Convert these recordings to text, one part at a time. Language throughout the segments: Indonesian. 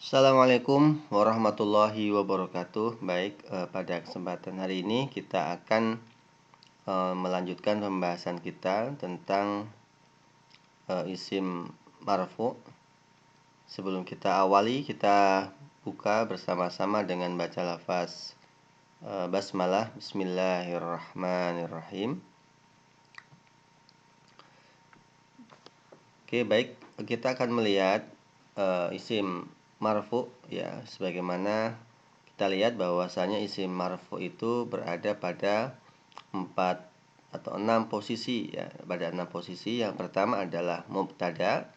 Assalamualaikum warahmatullahi wabarakatuh. Baik, pada kesempatan hari ini kita akan melanjutkan pembahasan kita tentang isim marfu. Sebelum kita awali, kita buka bersama-sama dengan baca lafaz basmalah. Bismillahirrahmanirrahim. Oke, baik, kita akan melihat isim marfu ya, sebagaimana kita lihat bahwasanya isim marfu itu berada pada 4 atau 6 posisi ya, pada 6 posisi. Yang pertama adalah mubtada,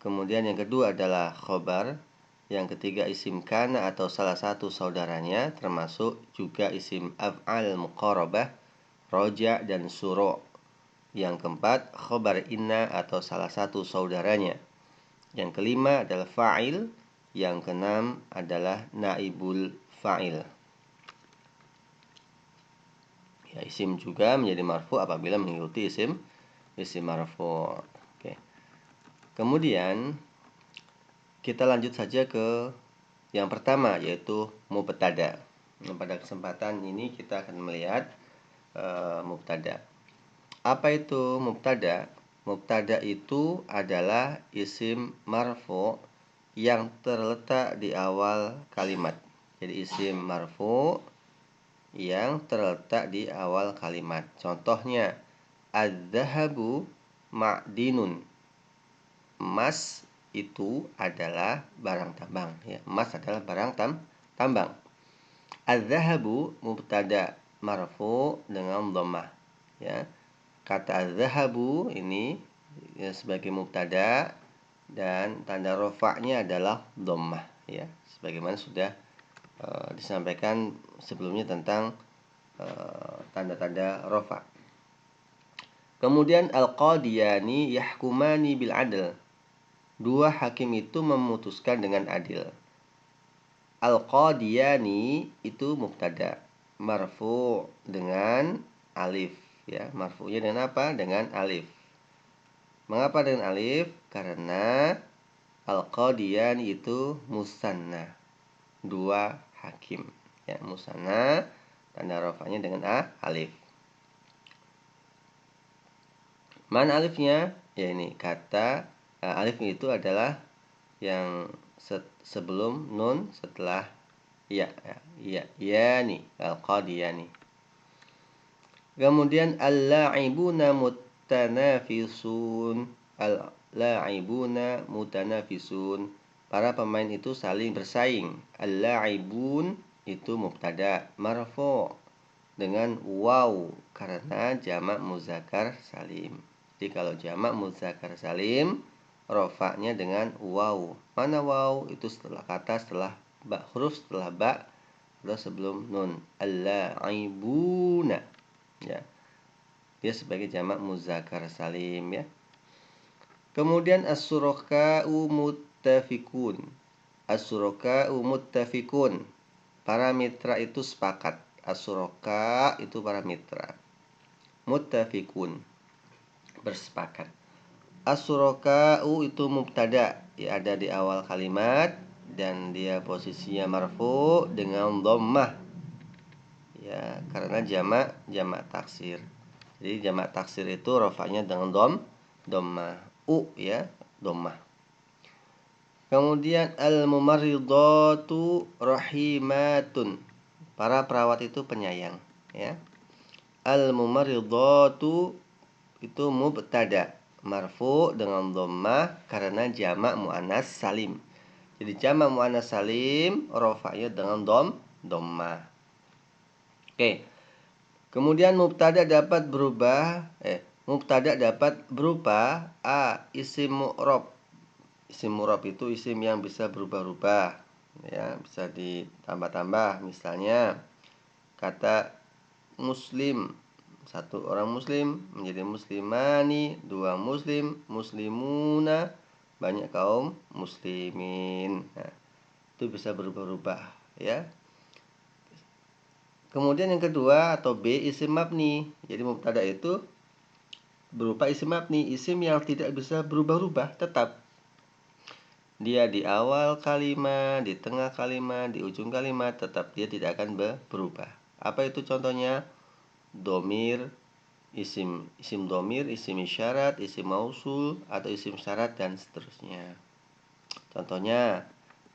kemudian yang kedua adalah khobar, yang ketiga isim kana atau salah satu saudaranya, termasuk juga isim af'al muqarabah, roja dan suru'. Yang keempat khobar inna atau salah satu saudaranya. Yang kelima adalah fa'il. Yang keenam adalah naibul fa'il. Ya, isim juga menjadi marfu apabila mengikuti isim marfu. Oke. Kemudian kita lanjut saja ke yang pertama, yaitu mubtada. Nah, pada kesempatan ini kita akan melihat mubtada. Apa itu mubtada? Mubtada itu adalah isim marfu yang terletak di awal kalimat. Jadi isim marfu yang terletak di awal kalimat. Contohnya, adz-dzahabu ma'dinun. Emas itu adalah barang tambang ya. Emas adalah barang tambang. Adz-dzahabu mubtada marfu dengan dhammah ya. Kata az-zahabu ini ya, sebagai mubtada dan tanda rofa'nya adalah dhammah ya, sebagaimana sudah disampaikan sebelumnya tentang tanda-tanda rofa. Kemudian al-qadiyani yahkumani bil adl. Dua hakim itu memutuskan dengan adil. Al-qadiyani itu mubtada marfu dengan alif ya. Marfu'nya dengan apa? Dengan alif. Mengapa dengan alif? Karena al-qadiyani itu musanna, dua hakim ya, musanna, tanda rafa'nya dengan alif. Mana alifnya? Ya, ini kata alif itu adalah yang sebelum nun, setelah ya, yani, al-qadiyani. Kemudian al-la'ibuna mutanafisun. Al-la'ibuna mutanafisun. Para pemain itu saling bersaing. Al-la'ibun itu mubtada marfu dengan waw karena jamak muzakkar salim. Jadi kalau jamak muzakkar salim, rofa'nya dengan waw. Mana waw? Itu setelah kata, setelah ba, huruf setelah ba atau sebelum nun. Al-la'ibuna ya. Dia sebagai jamak muzakkar salim ya. Kemudian as-suraka'u muttafiqun. As-suraka'u muttafiqun. Para mitra itu sepakat. As-suraka itu para mitra. Muttafiqun bersepakat. As-suraka'u itu mubtada, ya, ada di awal kalimat dan dia posisinya marfu dengan dhammah. Ya, karena jamak taksir. Jadi jamak taksir itu rafa'nya dengan dhammah. Ya, dhammah. Kemudian al-mumarridatu rahimatun. Para perawat itu penyayang ya. Al-mumarridatu itu mubtada marfu dengan dhammah karena jamak muannas salim. Jadi jamak muannas salim rafa'nya dengan dhammah. Oke. Kemudian mubtada dapat berupa isim mu'rab. Isim mu'rab itu isim yang bisa berubah-ubah ya, bisa ditambah-tambah. Misalnya kata muslim, satu orang muslim menjadi muslimani, dua muslim, muslimuna, banyak kaum muslimin. Nah, itu bisa berubah-ubah ya. Kemudian yang kedua atau B, isim mabni. Jadi mubtada itu berupa isim mabni, isim yang tidak bisa berubah-ubah, tetap. Dia di awal kalimat, di tengah kalimat, di ujung kalimat, tetap dia tidak akan berubah. Apa itu contohnya? Domir, isim domir, isim isyarat, isim mausul, atau isim syarat, dan seterusnya. Contohnya,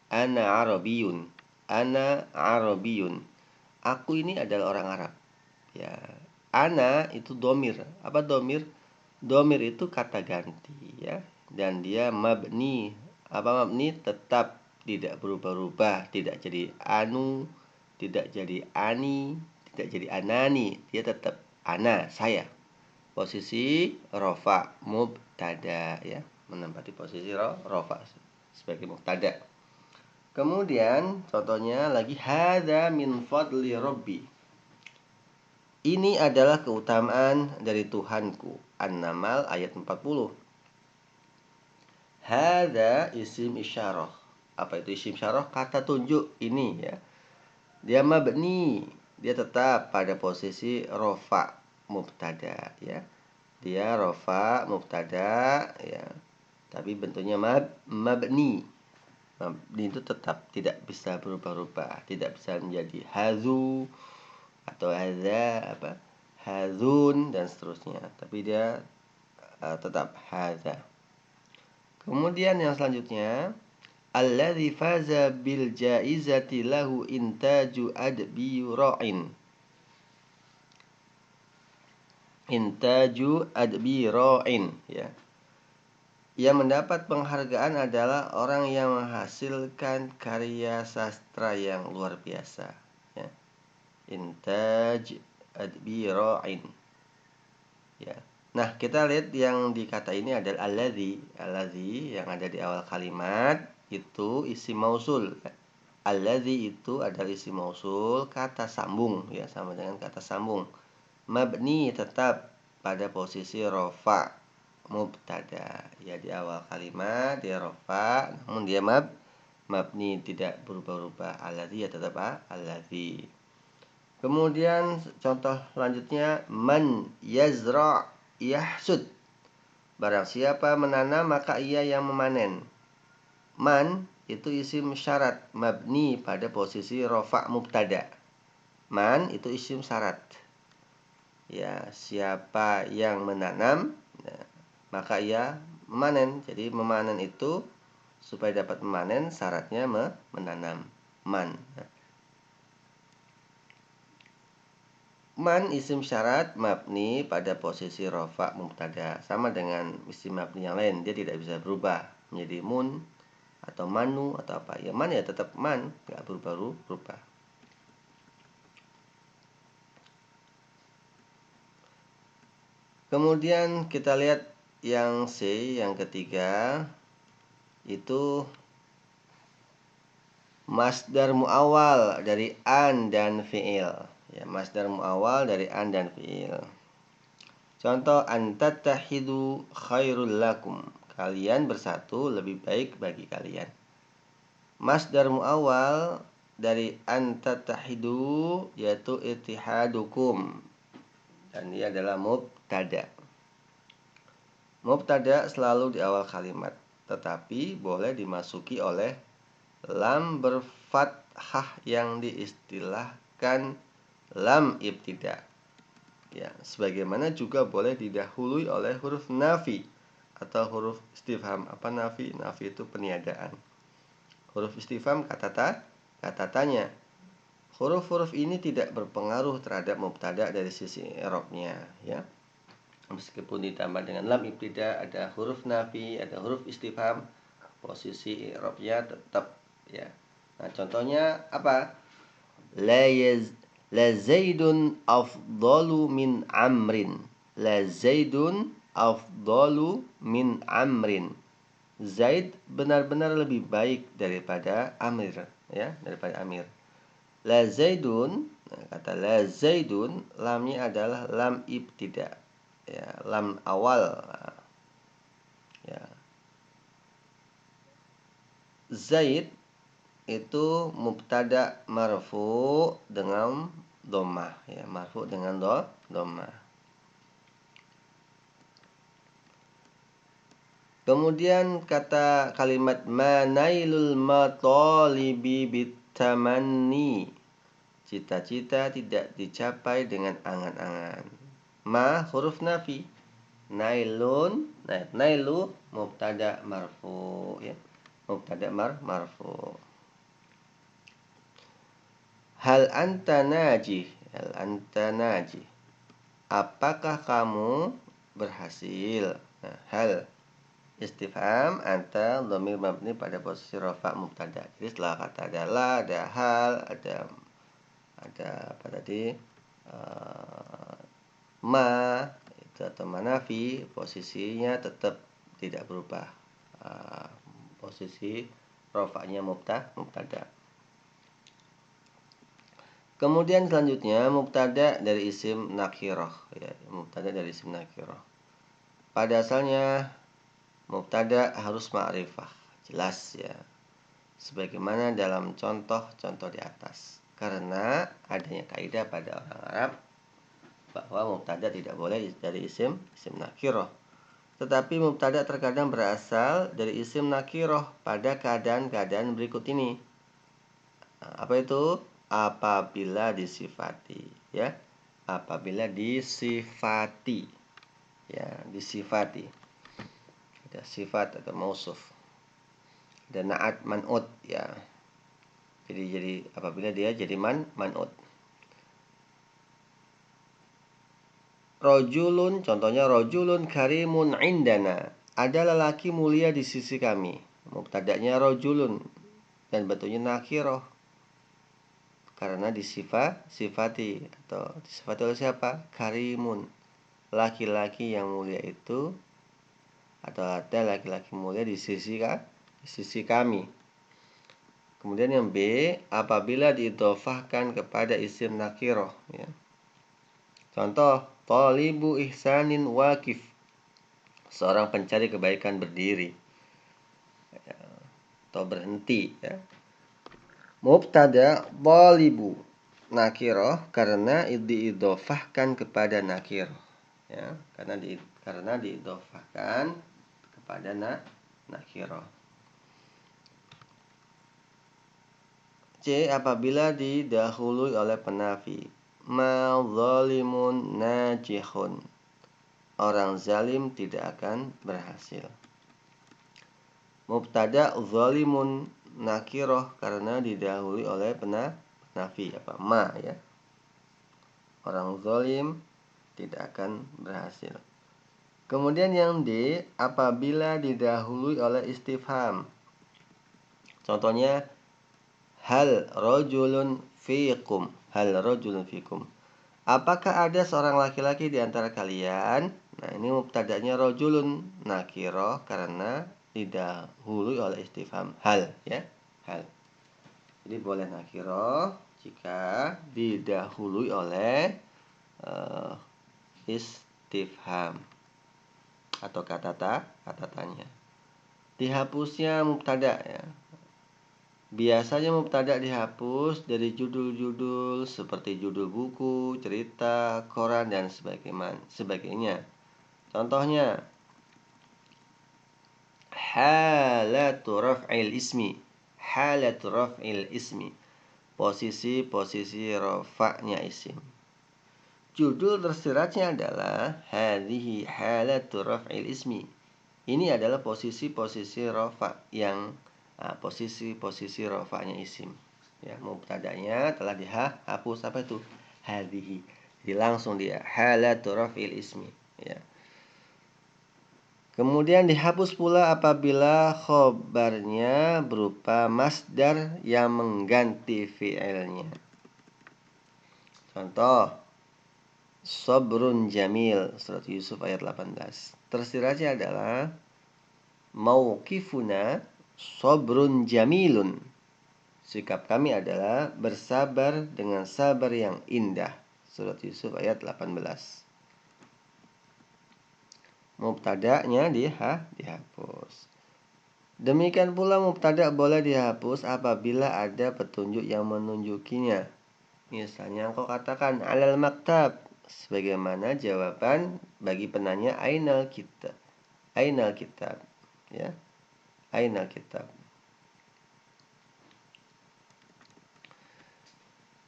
ana arabiyun. Ana arabiyun. Aku ini adalah orang Arab. Ya, ana itu domir. Apa domir? Domir itu kata ganti, ya. Dan dia mabni. Apa mabni? Tetap tidak berubah-ubah, tidak jadi anu, tidak jadi ani, tidak jadi anani. Dia tetap ana, saya. Posisi rofa mubtada, ya, menempati posisi rofa sebagai mubtada. Kemudian contohnya lagi, hadza min fadli rabbi. Ini adalah keutamaan dari Tuhanku. An-Naml ayat 40. Hadza isim isyarah. Apa itu isim isyarah? Kata tunjuk ini, ya. Dia mabni, dia tetap pada posisi rofa mubtada, ya. Dia rofa mubtada, ya. Tapi bentuknya mabni. Mabni itu tetap tidak bisa berubah-ubah, tidak bisa menjadi hazu atau hadza, hazun, dan seterusnya. Tapi dia tetap hadza. Kemudian yang selanjutnya, alladzi faza bil jaizati lahu intaju adbi ra'in. Intaju adbi ra'in, ya. Yang mendapat penghargaan adalah orang yang menghasilkan karya sastra yang luar biasa, ya. Intaj adbi ra'in, ya. Nah, kita lihat yang dikata ini adalah alladzi. Alladzi yang ada di awal kalimat itu isim mausul. Alladzi itu adalah isim mausul, kata sambung, ya, sama dengan kata sambung. Mabni tetap pada posisi rofa mubtada, ya, di awal kalimat dia rofa, namun dia mabni, tidak berubah-ubah. Alladzi ya tetap alladzi. Kemudian contoh selanjutnya, man yazra yahsud. Barang siapa menanam maka ia yang memanen. Man itu isim syarat mabni pada posisi rofa mubtada. Man itu isim syarat, ya, siapa yang menanam, ya, maka ia memanen. Jadi memanen itu, supaya dapat memanen syaratnya menanam. Man, man isim syarat mabni pada posisi rofa mubtada, sama dengan isim mabni yang lain, dia tidak bisa berubah menjadi mun atau manu atau apa. Ya, man ya tetap man, nggak berubah-ubah. Kemudian kita lihat yang C, yang ketiga, itu masdar muawwal dari an dan fi'il, ya, masdar muawwal dari an dan fi'il. Contoh, antattahidu khairul lakum. Kalian bersatu lebih baik bagi kalian. Masdar muawwal dari antattahidu yaitu ittihadukum, dan dia adalah mubtada. Mubtada selalu di awal kalimat, tetapi boleh dimasuki oleh lam berfathah yang diistilahkan lam ibtida, ya, sebagaimana juga boleh didahului oleh huruf nafi atau huruf istifham. Apa nafi? Nafi itu peniadaan. Huruf istifham kata tanya. Huruf-huruf ini tidak berpengaruh terhadap mubtada dari sisi i'rabnya, ya. Meskipun ditambah dengan lam ibtida, ada huruf nafi, ada huruf istifham, posisi i'rabnya tetap, ya. Nah, contohnya apa? La zaidun afdalu min amrin. La zaidun afdalu min amrin. Zaid benar-benar lebih baik daripada Amir, ya, daripada Amir. La zaidun, kata la zaidun, lamnya adalah lam ibtida, ya, lam awal, ya. Zaid itu mubtada marfu dengan dhammah, ya, marfu dengan dhammah. Kemudian kata kalimat manailul matalibi bitamanni. Cita-cita tidak dicapai dengan angan-angan. Ma huruf nafi. Nailun, nailu mubtada marfu ya. Mubtada marfu. Hal anta najih. Hal anta najih. Apakah kamu berhasil? Nah, hal istifham anta dhamir mabni pada posisi rafa mubtada. Jadi setelah kata adalah ada hal, ada apa tadi? Ma itu atau manafi, posisinya tetap tidak berubah. Posisi rafa'nya mubtada. Kemudian selanjutnya mubtada dari isim nakirah ya, mubtada dari isim nakirah. Pada asalnya mubtada harus ma'rifah, jelas ya. Sebagaimana dalam contoh-contoh di atas. Karena adanya kaidah pada orang Arab bahwa mubtada tidak boleh dari isim nakirah. Tetapi mubtada terkadang berasal dari isim nakirah pada keadaan-keadaan berikut ini. Apa itu? Apabila disifati ya. Apabila disifati ya, disifati. Ada sifat atau mausuf. Dan na'at man'ut ya. Jadi apabila dia jadi man'ut. Rojulun, contohnya rojulun karimun indana. Ada lelaki mulia di sisi kami. Mubtada'nya rojulun dan bentuknya nakirah. Karena sifati atau disifati oleh siapa? Karimun. Laki-laki yang mulia itu atau ada laki-laki mulia di sisi kami. Kemudian yang B, apabila diidhofahkan kepada isim nakirah ya. Contoh, talibu ihsanin waqif. Seorang pencari kebaikan berdiri ya, atau berhenti ya. Mubtada talibu nakirah karena diidhofahkan kepada nakirah ya, karena diidhofahkan kepada nakirah. C, apabila didahului oleh penafi. Ma zalimun najihun. Orang zalim tidak akan berhasil. Mubtada zalimun nakirah karena didahului oleh penafi apa? Ma ya. Orang zalim tidak akan berhasil. Kemudian yang D, apabila didahului oleh istifham. Contohnya hal rajulun fiikum. Hal rajulun fiikum. Apakah ada seorang laki-laki di antara kalian? Nah, ini mubtada'nya rajulun nakirah karena didahului oleh istifham hal ya. Hal. Jadi boleh nakirah jika didahului oleh istifham atau kata tanya. Dihapusnya mubtada ya. Biasanya mubtada dihapus dari judul-judul seperti judul buku, cerita, koran dan sebagainya. Contohnya halatu raf'il ismi. Halatu raf'il ismi. Posisi rafa'nya isim. Judul tersiratnya adalah hadhihi halatu raf'il ismi. Ini adalah posisi rafa yang posisi rafa'nya isim. Ya, mubtada'nya telah dihapus apa itu? Hadhihi. Jadi langsung dia halatu raf'il ismi, ya. Kemudian dihapus pula apabila khobarnya berupa masdar yang mengganti fi'ilnya. Contoh, sabrun jamil, surat Yusuf ayat 18. Tersiratnya adalah mauqifuna sabrun jamilun. Sikap kami adalah bersabar dengan sabar yang indah. Surat Yusuf ayat 18. Mubtada'nya dihapus. Demikian pula mubtada' boleh dihapus apabila ada petunjuk yang menunjukinya. Misalnya engkau katakan alal maktab, sebagaimana jawaban bagi penanya ainal kitab. ya. Ainal kitab.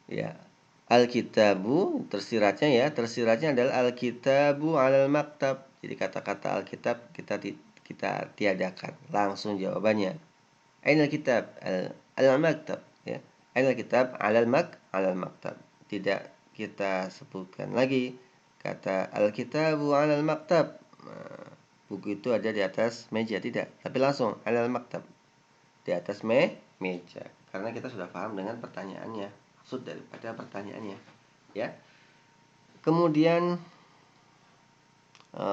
Ya. Al-kitabu tersiratnya adalah al-kitabu 'alal maktab. Jadi kata-kata alkitab kita tiadakan. Langsung jawabannya. Ainal kitab? Al-maktab, ya. Ainal kitab 'alal maktab. Tidak kita sebutkan lagi kata al-kitabu 'alal maktab. Nah, buku itu ada di atas meja, tidak, tapi langsung 'alal maktab. Di atas meja. Karena kita sudah paham dengan pertanyaannya, maksud daripada pertanyaannya, ya. Kemudian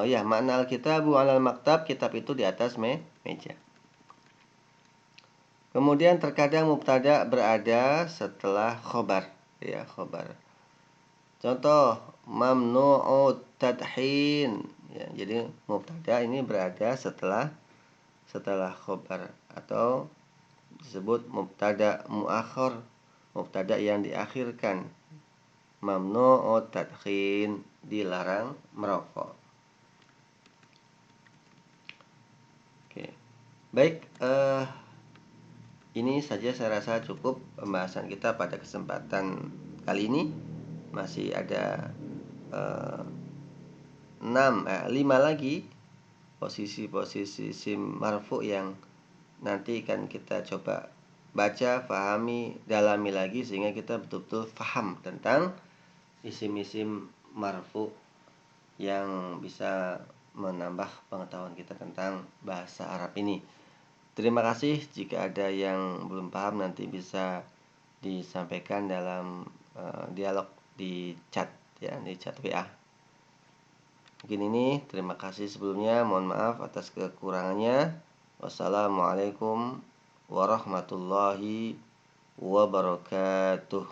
ya, makna al-kitabu 'alal maktab, kitab itu di atas meja. Kemudian terkadang mubtada berada setelah khobar, ya, khobar. Contoh, mamnu'ut tadhin, ya, jadi mubtada ini berada setelah khobar, atau disebut mubtada muakhir, mubtada yang diakhirkan. Mamnu'ut tadhin, dilarang merokok. Oke. Baik, ini saja saya rasa cukup pembahasan kita pada kesempatan kali ini. Masih ada 5 lagi posisi-posisi isim marfu yang nanti akan kita coba baca, pahami, dalami lagi sehingga kita betul-betul paham tentang isim-isim marfu yang bisa menambah pengetahuan kita tentang bahasa Arab ini. Terima kasih. Jika ada yang belum paham nanti bisa disampaikan dalam dialog di chat, ya, di chat WA. Mungkin ini, terima kasih sebelumnya. Mohon maaf atas kekurangannya. Wassalamualaikum warahmatullahi wabarakatuh.